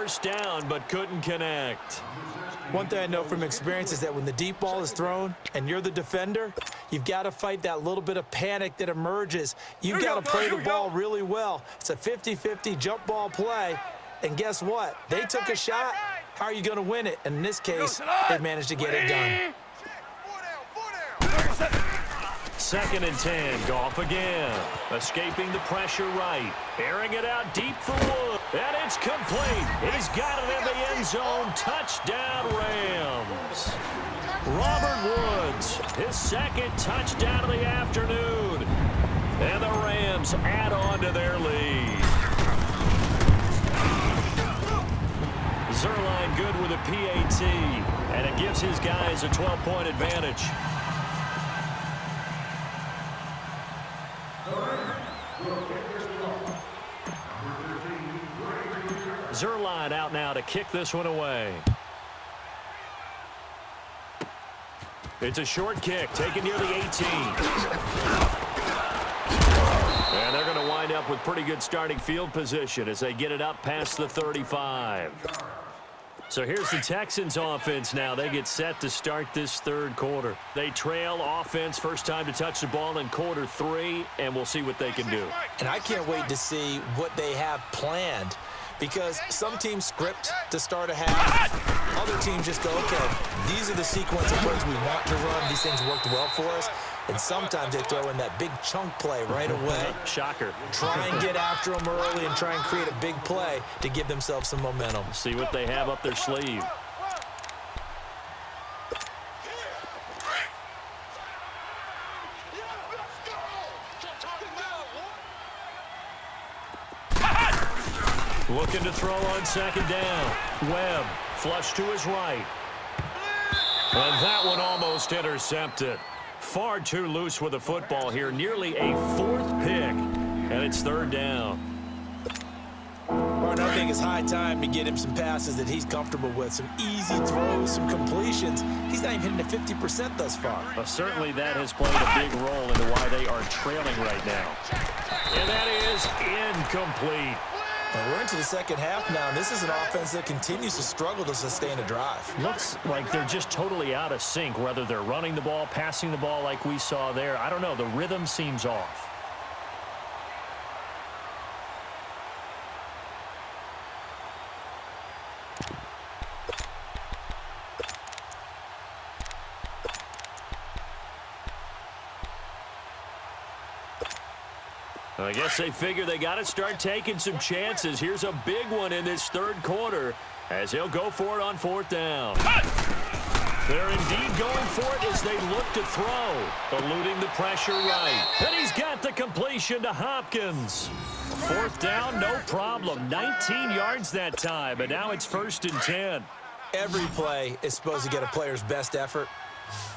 first down, but couldn't connect. One thing I know from experience is that when the deep ball is thrown and you're the defender, you've got to fight that little bit of panic that emerges. You've got to play the ball really well. It's a 50-50 jump ball play. And guess what? They took a shot. How are you going to win it? And in this case, they managed to get it done. 2nd and 10. Goff again. Escaping the pressure right. Airing it out deep for Wood. And it's complete. He's got it in the end zone. Touchdown, Rams. Robert Woods, his 2nd touchdown of the afternoon. And the Rams add on to their lead. Zerline good with a PAT. And it gives his guys a 12-point advantage. Zerline out now to kick this one away. It's a short kick, taken near the 18. And they're going to wind up with pretty good starting field position as they get it up past the 35. So here's the Texans offense now. They get set to start this 3rd quarter. They trail offense, first time to touch the ball in quarter 3, and we'll see what they can do. And I can't wait to see what they have planned, because some teams script to start a half. Other teams just go, okay, these are the sequence of plays we want to run. These things worked well for us. And sometimes they throw in that big chunk play right away. Shocker. Try and get after them early and try and create a big play to give themselves some momentum. See what they have up their sleeve. Looking to throw on 2nd down. Webb, flush to his right. And that one almost intercepted. Far too loose with the football here. Nearly a 4th pick. And it's 3rd down. Martin, I think it's high time to get him some passes that he's comfortable with. Some easy throws, some completions. He's not even hitting the 50% thus far. Well, certainly that has played a big role into why they are trailing right now. And that is incomplete. And we're into the 2nd half now, and this is an offense that continues to struggle to sustain a drive. Looks like they're just totally out of sync, whether they're running the ball, passing the ball like we saw there. I don't know. The rhythm seems off. I guess they figure they got to start taking some chances. Here's a big one in this 3rd quarter as he'll go for it on 4th down. They're indeed going for it as they look to throw, eluding the pressure right. And he's got the completion to Hopkins. 4th down, no problem. 19 yards that time, but now it's 1st and 10. Every play is supposed to get a player's best effort,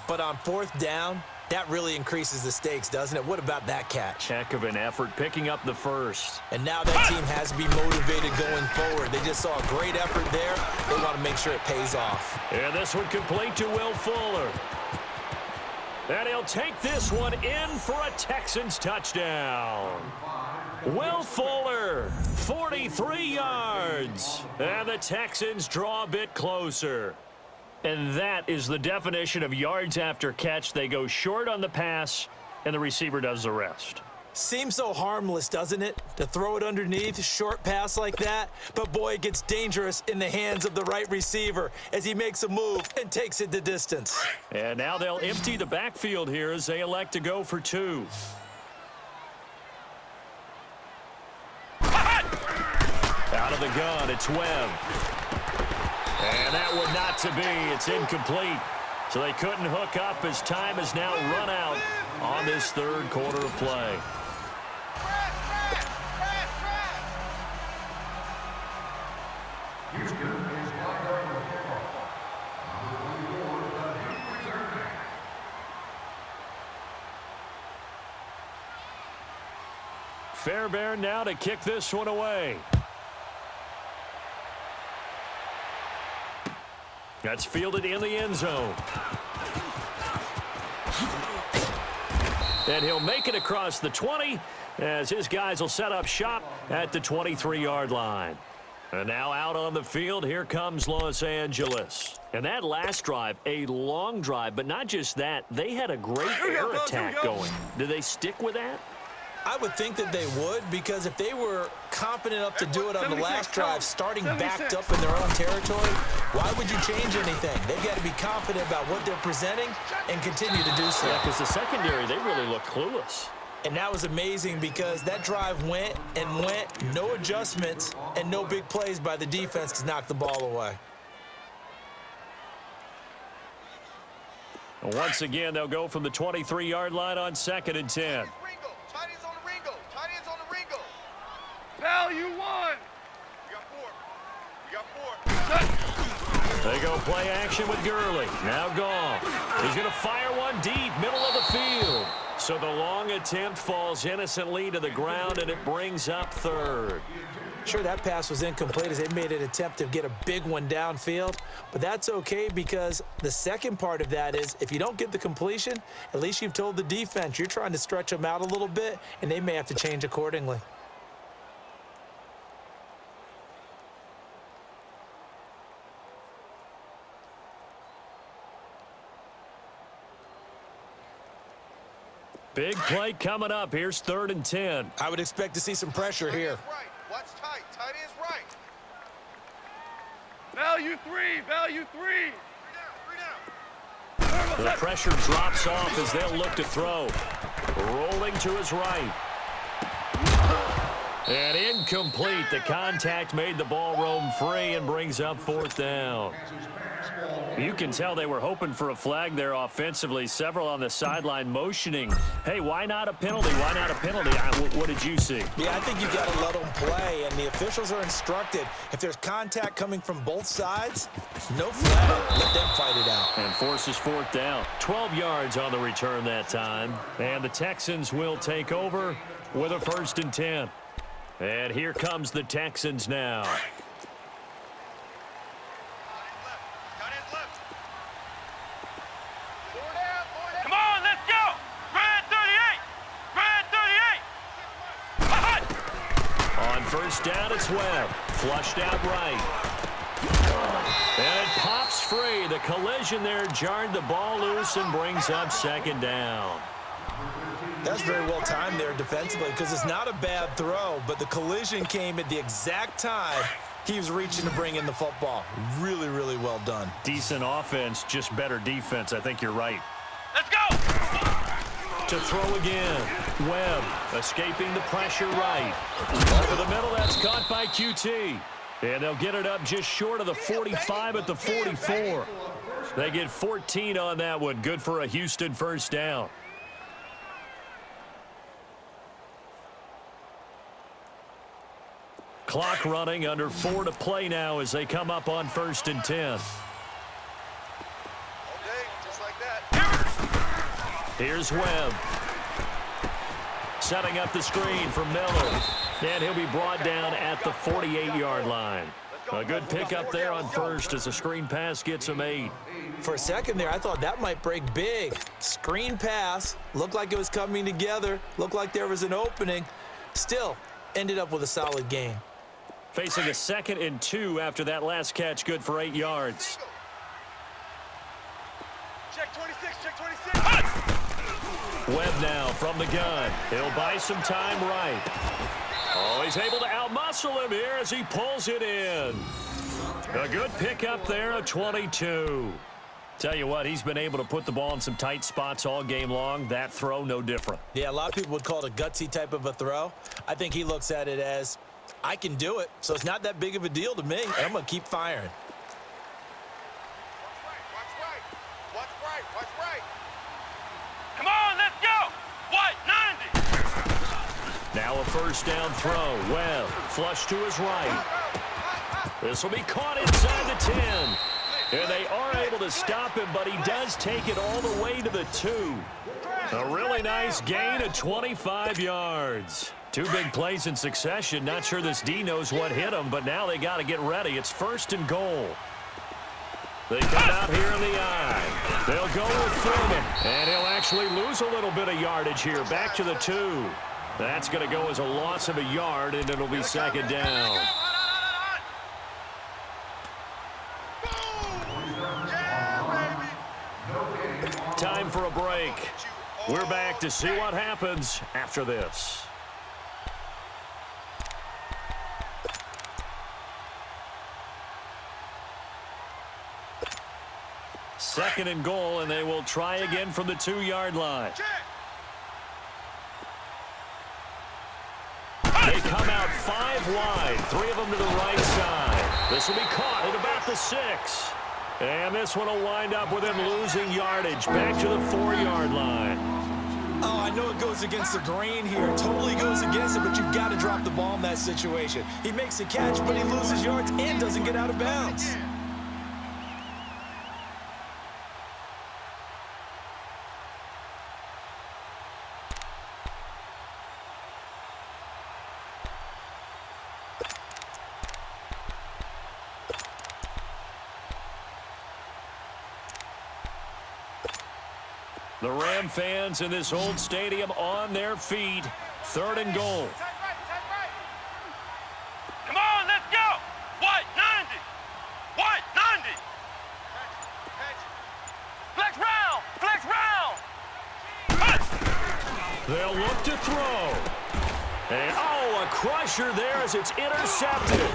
but on 4th down, that really increases the stakes, doesn't it? What about that catch? Heck of an effort, picking up the 1st. And now that team has to be motivated going forward. They just saw a great effort there. They want to make sure it pays off. And this one complete to Will Fuller. And he'll take this one in for a Texans touchdown. Will Fuller, 43 yards. And the Texans draw a bit closer. And that is the definition of yards after catch. They go short on the pass, and the receiver does the rest. Seems so harmless, doesn't it, to throw it underneath, short pass like that? But, boy, it gets dangerous in the hands of the right receiver as he makes a move and takes it the distance. And now they'll empty the backfield here as they elect to go for 2. Out of the gun, it's Webb. And that one not to be. It's incomplete. So they couldn't hook up as time has now run out on this 3rd quarter of play. Fairbairn now to kick this one away. That's fielded in the end zone. And he'll make it across the 20 as his guys will set up shop at the 23-yard line. And now out on the field, here comes Los Angeles. And that last drive, a long drive, but not just that, they had a great air attack going. Do they stick with that? I would think that they would, because if they were confident enough to do it on the last drive, starting backed up in their own territory, why would you change anything? They've got to be confident about what they're presenting and continue to do so. Yeah, because the secondary, they really looked clueless. And that was amazing because that drive went and went, no adjustments, and no big plays by the defense to knock the ball away. Once again, they'll go from the 23-yard line on 2nd and 10. Value one. You got four. They go play action with Gurley. Now Goff. He's going to fire one deep, middle of the field. So the long attempt falls innocently to the ground, and it brings up 3rd. Sure, that pass was incomplete as they made an attempt to get a big one downfield, but that's okay because the second part of that is if you don't get the completion, at least you've told the defense you're trying to stretch them out a little bit, and they may have to change accordingly. Big play coming up. Here's 3rd and 10. I would expect to see some pressure here. Right. Watch tight. Tight end's right. Value three. Value three. Three down. The pressure drops off as they'll look to throw. Rolling to his right. And incomplete. The contact made the ball roam free and brings up 4th down. You can tell they were hoping for a flag there offensively. Several on the sideline motioning. Hey, why not a penalty? Why not a penalty? What did you see? Yeah, I think you've got to let them play, and the officials are instructed. If there's contact coming from both sides, no flag. Let them fight it out. And forces 4th down. 12 yards on the return that time. And the Texans will take over with a 1st and 10. And here comes the Texans now. First down, it's Webb. Flushed out right. And it pops free. The collision there jarred the ball loose and brings up 2nd down. That's very well timed there defensively because it's not a bad throw, but the collision came at the exact time he was reaching to bring in the football. Really, really well done. Decent offense, just better defense. I think you're right. Let's go! To throw again. Webb escaping the pressure right. Over the middle, that's caught by QT. And they'll get it up just short of the 45 at the 44. They get 14 on that one. Good for a Houston 1st down. Clock running, under 4 to play now as they come up on 1st and 10. Here's Webb. Setting up the screen for Miller. And he'll be brought down at the 48-yard line. A good pickup there on 1st as the screen pass gets him 8. For a second there, I thought that might break big. Screen pass. Looked like it was coming together. Looked like there was an opening. Still, ended up with a solid gain. Facing a 2nd and 2 after that last catch, good for 8 yards. Check 26, check 26. Webb now from the gun. He'll buy some time right. Oh, he's able to outmuscle him here as he pulls it in. A good pickup there, a 22. Tell you what, he's been able to put the ball in some tight spots all game long. That throw, no different. Yeah, a lot of people would call it a gutsy type of a throw. I think he looks at it as, I can do it, so it's not that big of a deal to me, and I'm going to keep firing. Come on, let's go! What? 90! Now a 1st down throw. Webb, flush to his right. This will be caught inside the 10. And they are able to stop him, but he does take it all the way to the 2. A really nice gain of 25 yards. 2 big plays in succession. Not sure this D knows what hit him, but now they got to get ready. It's 1st and goal. They come out here in the eye. They'll go with Foreman, and he'll actually lose a little bit of yardage here. Back to the 2. That's going to go as a loss of a yard, and it'll be 2nd down. time for a break. We're back to see what happens after this. Second and goal, and they will try again from the 2-yard line. They come out 5 wide, 3 of them to the right side. This will be caught at about the 6. And this one will wind up with him losing yardage back to the 4-yard line. Oh, I know it goes against the grain here. It totally goes against it, but you've got to drop the ball in that situation. He makes a catch, but he loses yards and doesn't get out of bounds. The Ram fans in this old stadium on their feet. 3rd and goal. Come on, let's go. White 90. White 90. Flex round. Flex round. They'll look to throw. And, oh, a crusher there as it's intercepted.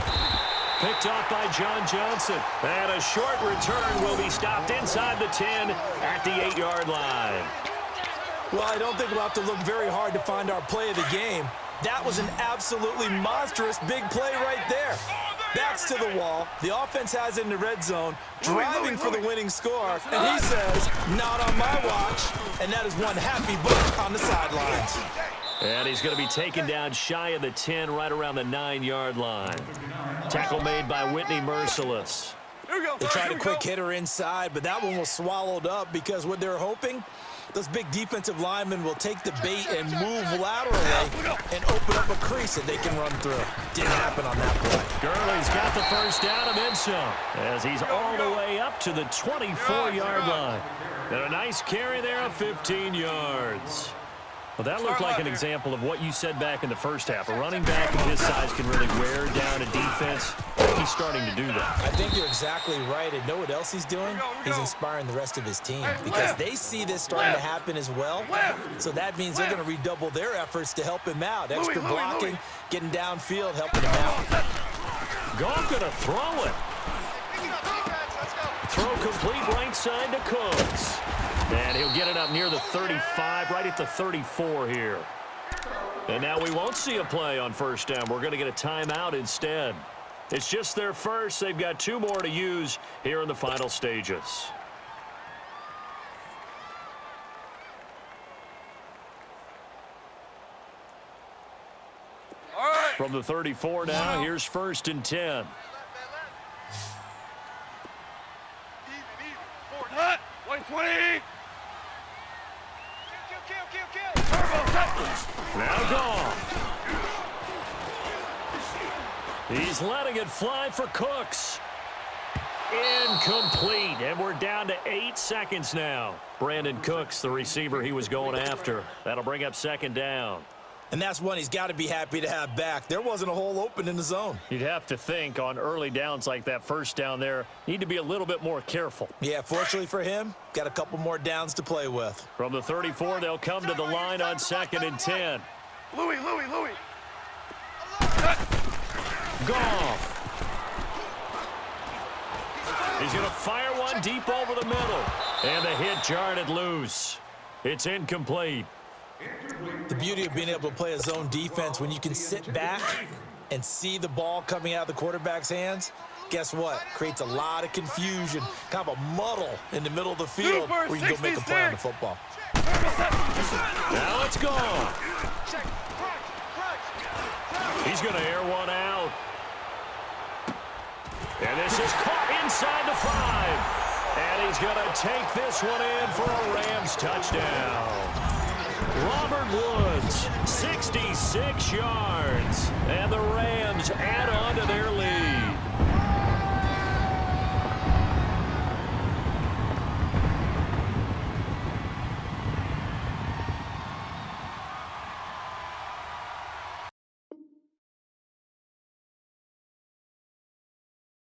Picked off by John Johnson. And a short return will be stopped inside the 10 at the 8-yard line. Well, I don't think we'll have to look very hard to find our play of the game. That was an absolutely monstrous big play right there. Backs to the wall. The offense has it in the red zone, driving for the winning score. And he says, not on my watch. And that is one happy buck on the sidelines. And he's going to be taken down shy of the 10, right around the 9-yard line. Tackle made by Whitney Merciless. They tried a quick hitter inside, but that one was swallowed up because what they're hoping, those big defensive linemen will take the bait and move laterally and open up a crease that they can run through. Didn't happen on that play. Gurley's got the first down and then some, as he's all the way up to the 24-yard line. And a nice carry there of 15 yards. Well, that looked like an example of what you said back in the first half. A running back of his size can really wear down a defense. He's starting to do that. I think you're exactly right. And know what else he's doing? He's inspiring the rest of his team because they see this starting to happen as well. So that means they're going to redouble their efforts to help him out. Extra blocking, getting downfield, helping him out. Goff going to throw it. Throw complete right side to Cooks. And he'll get it up near the 35, right at the 34 here. And now we won't see a play on first down. We're going to get a timeout instead. It's just their first. They've got 2 more to use here in the final stages. All right. From the 34 now, here's 1st and 10. Hut. 120. Now gone. He's letting it fly for Cooks. Incomplete, and we're down to 8 seconds now. Brandon Cooks, the receiver he was going after. That'll bring up 2nd down. And that's one he's got to be happy to have back. There wasn't a hole open in the zone. You'd have to think on early downs like that first down there, need to be a little bit more careful. Yeah, fortunately for him, got a couple more downs to play with. From the 34, they'll come to the line on 2nd and 10. Louis. Goff. He's going to fire one deep over the middle. And the hit jarred it loose. It's incomplete. The beauty of being able to play a zone defense when you can sit back and see the ball coming out of the quarterback's hands, guess what? Creates a lot of confusion, kind of a muddle in the middle of the field where you can go make a play on the football. Now it's gone. He's going to air one out. And this is caught inside the 5. And he's going to take this one in for a Rams touchdown. Robert Woods, 66 yards. And the Rams add on to their lead.